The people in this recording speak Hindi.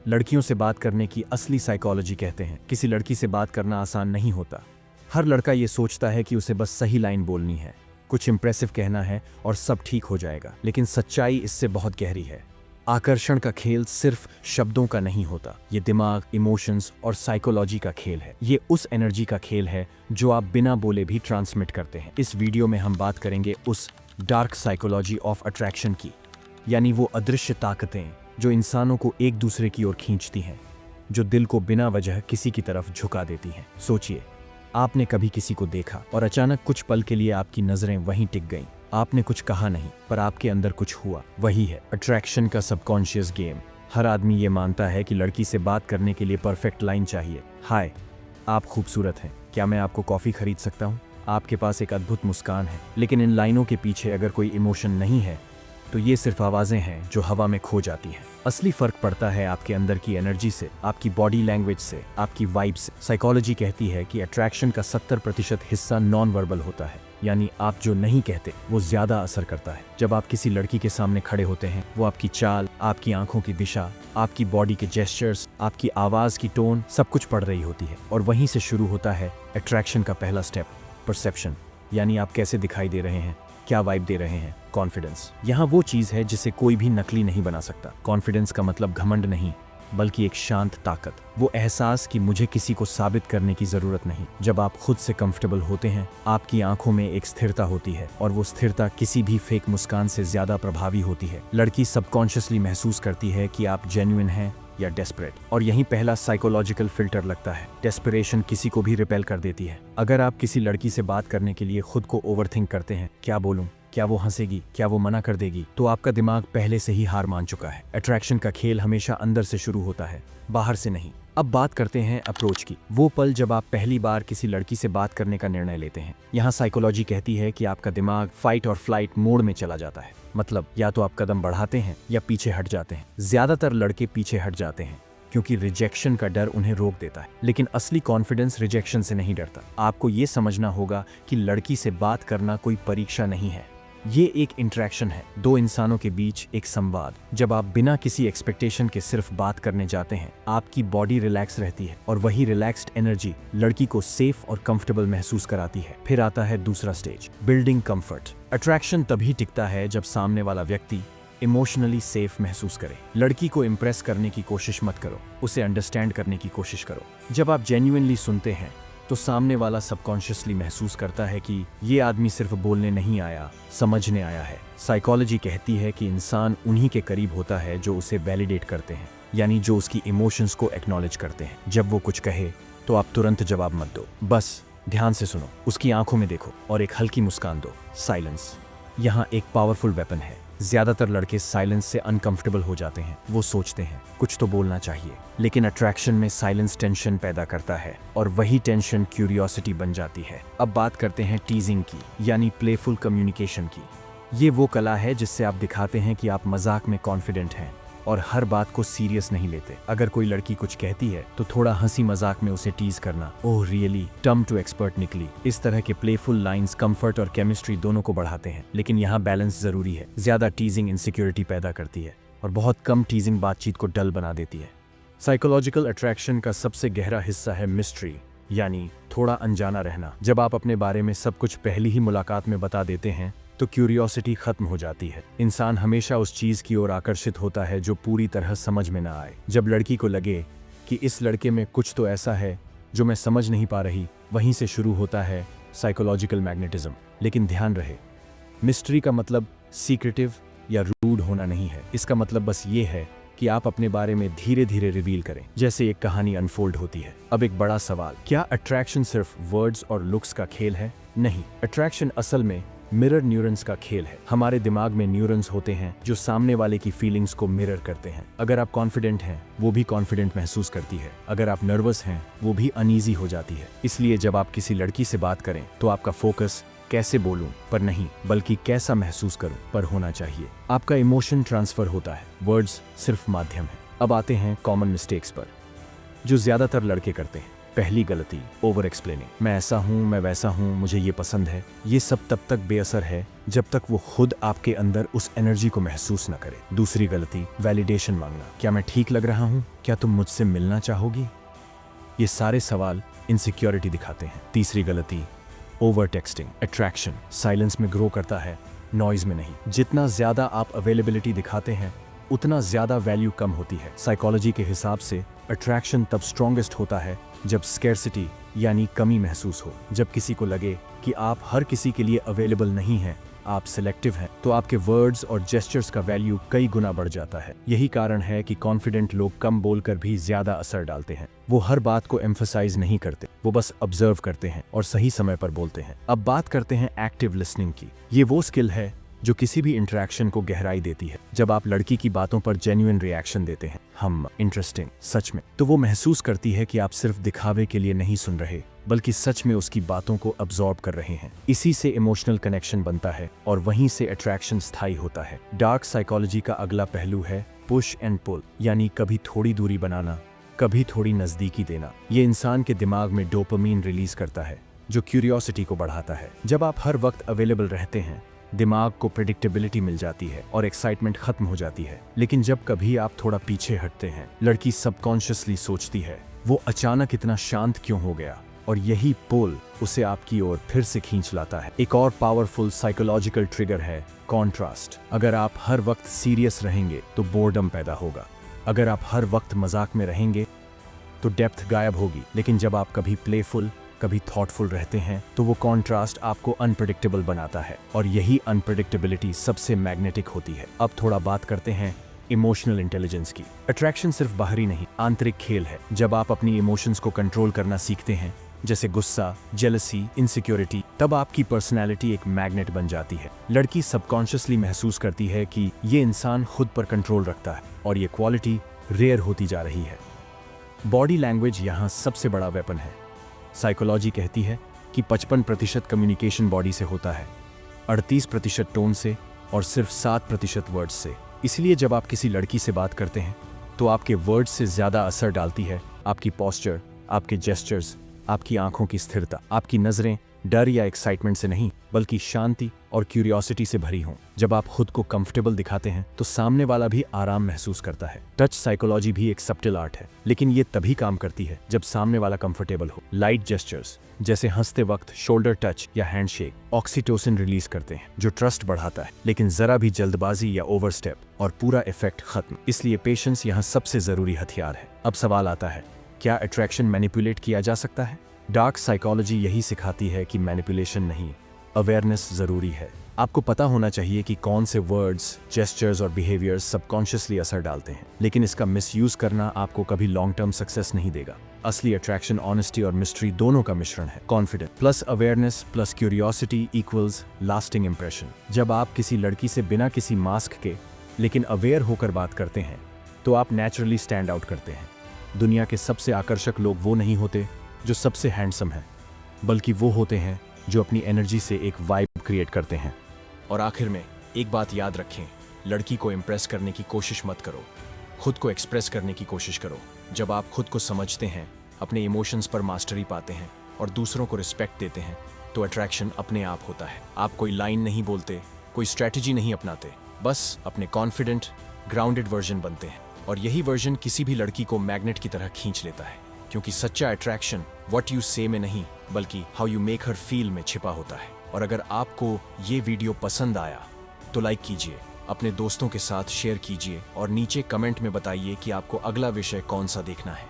लड़कियों से बात करने की असली साइकोलॉजी कहते हैं किसी लड़की से बात करना आसान नहीं होता। हर लड़का ये सोचता है कि उसे बस सही लाइन बोलनी है, कुछ इंप्रेसिव कहना है और सब ठीक हो जाएगा। लेकिन सच्चाई इससे बहुत गहरी है। आकर्षण का खेल सिर्फ शब्दों का नहीं होता, ये दिमाग, इमोशंस और साइकोलॉजी का खेल है। ये उस एनर्जी का खेल है जो आप बिना बोले भी ट्रांसमिट करते हैं। इस वीडियो में हम बात करेंगे उस डार्क साइकोलॉजी ऑफ अट्रैक्शन की, यानी वो अदृश्य ताकतें जो इंसानों को एक दूसरे की ओर खींचती हैं, जो दिल को बिना वजह किसी की तरफ झुका देती हैं। सोचिए, आपने कभी किसी को देखा और अचानक कुछ पल के लिए आपकी नजरें वहीं टिक गईं। आपने कुछ कहा नहीं, पर आपके अंदर कुछ हुआ। वही है अट्रैक्शन का सबकॉन्शियस गेम। हर आदमी ये मानता है कि लड़की से बात करने के लिए परफेक्ट लाइन चाहिए। हाय, आप खूबसूरत हैं, क्या मैं आपको कॉफी खरीद सकता हूँ? आपके पास एक अद्भुत मुस्कान है। लेकिन इन लाइनों के पीछे अगर कोई इमोशन नहीं है तो ये सिर्फ आवाजें हैं जो हवा में खो जाती हैं। असली फर्क पड़ता है आपके अंदर की एनर्जी से, आपकी बॉडी लैंग्वेज से, आपकी वाइब से। साइकोलॉजी कहती है कि अट्रैक्शन का 70% हिस्सा नॉन वर्बल होता है, यानी आप जो नहीं कहते वो ज्यादा असर करता है। जब आप किसी लड़की के सामने खड़े होते हैं, वो आपकी चाल, आपकी आंखों की दिशा, आपकी बॉडी के जेस्चर्स, आपकी आवाज की टोन सब कुछ पढ़ रही होती है। और वहीं से शुरू होता है अट्रैक्शन का पहला स्टेप, परसेप्शन, यानी आप कैसे दिखाई दे रहे हैं, क्या वाइब दे रहे हैं। कॉन्फिडेंस यहाँ वो चीज है जिसे कोई भी नकली नहीं बना सकता। कॉन्फिडेंस का मतलब घमंड नहीं, बल्कि एक शांत ताकत, वो एहसास कि मुझे किसी को साबित करने की जरूरत नहीं। जब आप खुद से कंफर्टेबल होते हैं, आपकी आंखों में एक स्थिरता होती है, और वो स्थिरता किसी भी फेक मुस्कान से ज्यादा प्रभावी होती है। लड़की सबकॉन्शियसली महसूस करती है कि आप जेन्युइन हैं या डेस्परेट, और यही पहला साइकोलॉजिकल फिल्टर लगता है। डेस्परेशन किसी को भी रिपेल कर देती है। अगर आप किसी लड़की से बात करने के लिए खुद को ओवरथिंक करते हैं, क्या बोलूं, क्या वो हंसेगी, क्या वो मना कर देगी, तो आपका दिमाग पहले से ही हार मान चुका है। अट्रैक्शन का खेल हमेशा अंदर से शुरू होता है, बाहर से नहीं। अब बात करते हैं अप्रोच की। वो पल जब आप पहली बार किसी लड़की से बात करने का निर्णय लेते हैं। यहाँ साइकोलॉजी कहती है कि आपका दिमाग फाइट और फ्लाइट मोड में चला जाता है। मतलब या तो आप कदम बढ़ाते हैं या पीछे हट जाते हैं। ज्यादातर लड़के पीछे हट जाते हैं क्योंकि रिजेक्शन का डर उन्हें रोक देता है। लेकिन असली कॉन्फिडेंस रिजेक्शन से नहीं डरता। आपको ये समझना होगा कि लड़की से बात करना कोई परीक्षा नहीं है, ये एक इंटरेक्शन है, दो इंसानों के बीच एक संवाद। जब आप बिना किसी एक्सपेक्टेशन के सिर्फ बात करने जाते हैं, आपकी बॉडी रिलैक्स रहती है, और वही रिलैक्स्ड एनर्जी लड़की को सेफ और कंफर्टेबल महसूस कराती है। फिर आता है दूसरा स्टेज, बिल्डिंग कंफर्ट। अट्रैक्शन तभी टिकता है जब सामने वाला व्यक्ति इमोशनली सेफ महसूस करे। लड़की को इम्प्रेस करने की कोशिश मत करो, उसे अंडरस्टैंड करने की कोशिश करो। जब आप जेन्युइनली सुनते हैं तो सामने वाला सबकॉन्शियसली महसूस करता है कि ये आदमी सिर्फ बोलने नहीं आया, समझने आया है। साइकोलॉजी कहती है कि इंसान उन्हीं के करीब होता है जो उसे वैलिडेट करते हैं, यानी जो उसकी इमोशंस को एक्नॉलेज करते हैं। जब वो कुछ कहे तो आप तुरंत जवाब मत दो, बस ध्यान से सुनो, उसकी आंखों में देखो और एक हल्की मुस्कान दो। साइलेंस यहाँ एक पावरफुल वेपन है। ज्यादातर लड़के साइलेंस से अनकंफर्टेबल हो जाते हैं। वो सोचते हैं कुछ तो बोलना चाहिए, लेकिन अट्रैक्शन में साइलेंस टेंशन पैदा करता है, और वही टेंशन क्यूरियोसिटी बन जाती है। अब बात करते हैं टीजिंग की, यानी प्लेफुल कम्युनिकेशन की। ये वो कला है जिससे आप दिखाते हैं कि आप मजाक में कॉन्फिडेंट हैं और हर बात को सीरियस नहीं लेते। अगर कोई लड़की कुछ कहती है तो थोड़ा हंसी मजाक में उसे टीज करना, oh really, term to expert निकली। इस तरह के प्लेफुल लाइंस कंफर्ट और केमिस्ट्री दोनों को बढ़ाते हैं। लेकिन यहाँ बैलेंस जरूरी है। ज्यादा टीजिंग इनसिक्योरिटी पैदा करती है, और बहुत कम टीजिंग बातचीत को डल बना देती है। साइकोलॉजिकल अट्रैक्शन का सबसे गहरा हिस्सा है मिस्ट्री, यानी थोड़ा अनजाना रहना। जब आप अपने बारे में सब कुछ पहली ही मुलाकात में बता देते हैं तो क्यूरियोसिटी खत्म हो जाती है। इंसान हमेशा उस चीज की ओर आकर्षित होता है जो पूरी तरह समझ में ना आए। जब लड़की को लगे कि इस लड़के में कुछ तो ऐसा है जो मैं समझ नहीं पा रही, वहीं से शुरू होता है साइकोलॉजिकल मैग्नेटिज्म। लेकिन ध्यान रहे, मिस्ट्री का मतलब सीक्रेटिव या रूड होना नहीं है। इसका मतलब बस ये है कि आप अपने बारे में धीरे धीरे रिवील करें, जैसे एक कहानी अनफोल्ड होती है। अब एक बड़ा सवाल, क्या अट्रैक्शन सिर्फ वर्ड्स और लुक्स का खेल है? नहीं, अट्रैक्शन असल में मिरर न्यूरॉन्स का खेल है। हमारे दिमाग में न्यूरॉन्स होते हैं जो सामने वाले की फीलिंग्स को मिरर करते हैं। अगर आप कॉन्फिडेंट हैं, वो भी कॉन्फिडेंट महसूस करती है। अगर आप नर्वस हैं, वो भी अनईजी हो जाती है। इसलिए जब आप किसी लड़की से बात करें तो आपका फोकस कैसे बोलूं पर नहीं, बल्कि कैसा महसूस करूं पर होना चाहिए। आपका इमोशन ट्रांसफर होता है, वर्ड्स सिर्फ माध्यम है। अब आते हैं कॉमन मिस्टेक्स पर जो ज्यादातर लड़के करते हैं। पहली गलती, ओवर एक्सप्लेनिंग। मैं ऐसा हूँ, मैं वैसा हूँ, मुझे ये पसंद है। ये सब तब तक बेअसर है जब तक वो खुद आपके अंदर उस एनर्जी को महसूस न करे। दूसरी गलती, वैलिडेशन मांगना। क्या मैं ठीक लग रहा हूँ? क्या तुम मुझसे मिलना चाहोगी? ये सारे सवाल इनसिक्योरिटी दिखाते हैं। तीसरी गलती, ओवर टेक्सटिंग। अट्रैक्शन साइलेंस में ग्रो करता है, नॉइज में नहीं। जितना ज्यादा आप अवेलेबिलिटी दिखाते हैं उतना ज्यादा वैल्यू कम होती है। साइकोलॉजी के हिसाब से अट्रैक्शन तब स्ट्रॉन्गेस्ट होता है जब स्कैर्सिटी यानी कमी महसूस हो। जब किसी को लगे कि आप हर किसी के लिए अवेलेबल नहीं हैं, आप सिलेक्टिव हैं, तो आपके वर्ड्स और जेस्चर्स का वैल्यू कई गुना बढ़ जाता है। यही कारण है कि कॉन्फिडेंट लोग कम बोलकर भी ज्यादा असर डालते हैं। वो हर बात को एम्फसाइज नहीं करते, वो बस ऑब्जर्व करते हैं और सही समय पर बोलते हैं। अब बात करते हैं एक्टिव लिसनिंग की। ये वो स्किल है जो किसी भी इंटरेक्शन को गहराई देती है। जब आप लड़की की बातों पर जेन्युइन रिएक्शन देते हैं, हम इंटरेस्टिंग, सच में, तो वो महसूस करती है कि आप सिर्फ दिखावे के लिए नहीं सुन रहे, बल्कि सच में उसकी बातों को अब्सॉर्ब कर रहे हैं। इसी से इमोशनल कनेक्शन बनता है और वहीं से अट्रैक्शन स्थायी होता है। डार्क साइकोलॉजी का अगला पहलू है पुश एंड पुल, यानी कभी थोड़ी दूरी बनाना, कभी थोड़ी नजदीकी देना। ये इंसान के दिमाग में डोपामीन रिलीज करता है जो क्यूरियोसिटी को बढ़ाता है। जब आप हर वक्त अवेलेबल रहते हैं, दिमाग को प्रेडिक्टेबिलिटी मिल जाती है और एक्साइटमेंट खत्म हो जाती है। लेकिन जब कभी आप थोड़ा पीछे हटते हैं, लड़की सबकॉन्शियसली सोचती है, वो अचानक इतना शांत क्यों हो गया, और यही पुल उसे आपकी ओर फिर से खींच लाता है। एक और पावरफुल साइकोलॉजिकल ट्रिगर है कॉन्ट्रास्ट। अगर आप हर वक्त सीरियस रहेंगे तो बोर्डम पैदा होगा। अगर आप हर वक्त मजाक में रहेंगे तो डेप्थ गायब होगी। लेकिन जब आप कभी प्लेफुल, कभी थॉटफुल रहते हैं, तो वो कॉन्ट्रास्ट आपको अनप्रेडिक्टेबल बनाता है, और यही अनप्रेडिक्टेबिलिटी सबसे मैग्नेटिक होती है। अब थोड़ा बात करते हैं इमोशनल इंटेलिजेंस की। अट्रैक्शन सिर्फ बाहरी नहीं, आंतरिक खेल है। जब आप अपनी इमोशंस को कंट्रोल करना सीखते हैं, जैसे गुस्सा, जेलसी, इनसिक्योरिटी, तब आपकी पर्सनैलिटी एक मैग्नेट बन जाती है। लड़की सबकॉन्शियसली महसूस करती है कि ये इंसान खुद पर कंट्रोल रखता है, और ये क्वालिटी रेयर होती जा रही है। बॉडी लैंग्वेज यहाँ सबसे बड़ा वेपन है। साइकोलॉजी कहती है कि 55% कम्युनिकेशन बॉडी से होता है, 38% टोन से और सिर्फ 7% वर्ड्स से। इसलिए जब आप किसी लड़की से बात करते हैं तो आपके वर्ड्स से ज्यादा असर डालती है आपकी पोस्चर, आपके जेस्चर्स, आपकी आंखों की स्थिरता। आपकी नजरें डर या एक्साइटमेंट से नहीं, बल्कि शांति और क्यूरियोसिटी से भरी हों। जब आप खुद को कंफर्टेबल दिखाते हैं तो सामने वाला भी आराम महसूस करता है। टच साइकोलॉजी भी एक सब्टिल आर्ट है, लेकिन ये तभी काम करती है जब सामने वाला कंफर्टेबल हो। लाइट जेस्चर्स जैसे हंसते वक्त शोल्डर टच या हैंडशेक ऑक्सीटोसिन रिलीज करते हैं, जो ट्रस्ट बढ़ाता है। लेकिन जरा भी जल्दबाजी या ओवरस्टेप और पूरा इफेक्ट खत्म। इसलिए पेशेंस यहाँ सबसे जरूरी हथियार है। अब सवाल आता है, क्या अट्रैक्शन मैनिपुलेट किया जा सकता है? डार्क साइकोलॉजी यही सिखाती है कि मैनिपुलेशन नहीं, अवेयरनेस जरूरी है। आपको पता होना चाहिए कि कौन से वर्ड्स, जेस्चर्स और बिहेवियर्स सबकॉन्शियसली असर डालते हैं, लेकिन इसका मिसयूज करना आपको कभी लॉन्ग टर्म सक्सेस नहीं देगा। असली अट्रैक्शन ऑनेस्टी और मिस्ट्री दोनों का मिश्रण है। Confidence plus awareness plus curiosity equals lasting impression. जब आप किसी लड़की से बिना किसी मास्क के लेकिन अवेयर होकर बात करते हैं तो आप नेचुरली स्टैंड आउट करते हैं। दुनिया के सबसे आकर्षक लोग वो नहीं होते जो सबसे हैंडसम हैं, बल्कि वो होते हैं जो अपनी एनर्जी से एक वाइब क्रिएट करते हैं। और आखिर में एक बात याद रखें, लड़की को इम्प्रेस करने की कोशिश मत करो, खुद को एक्सप्रेस करने की कोशिश करो। जब आप खुद को समझते हैं, अपने इमोशंस पर मास्टरी पाते हैं और दूसरों को रिस्पेक्ट देते हैं, तो अट्रैक्शन अपने आप होता है। आप कोई लाइन नहीं बोलते, कोई स्ट्रैटेजी नहीं अपनाते, बस अपने कॉन्फिडेंट, ग्राउंडेड वर्जन बनते हैं। और यही वर्जन किसी भी लड़की को मैग्नेट की तरह खींच लेता है, क्योंकि सच्चा अट्रैक्शन व्हाट यू से में नहीं, बल्कि how you make her feel में छिपा होता है। और अगर आपको ये वीडियो पसंद आया तो लाइक कीजिए, अपने दोस्तों के साथ शेयर कीजिए और नीचे कमेंट में बताइए कि आपको अगला विषय कौन सा देखना है।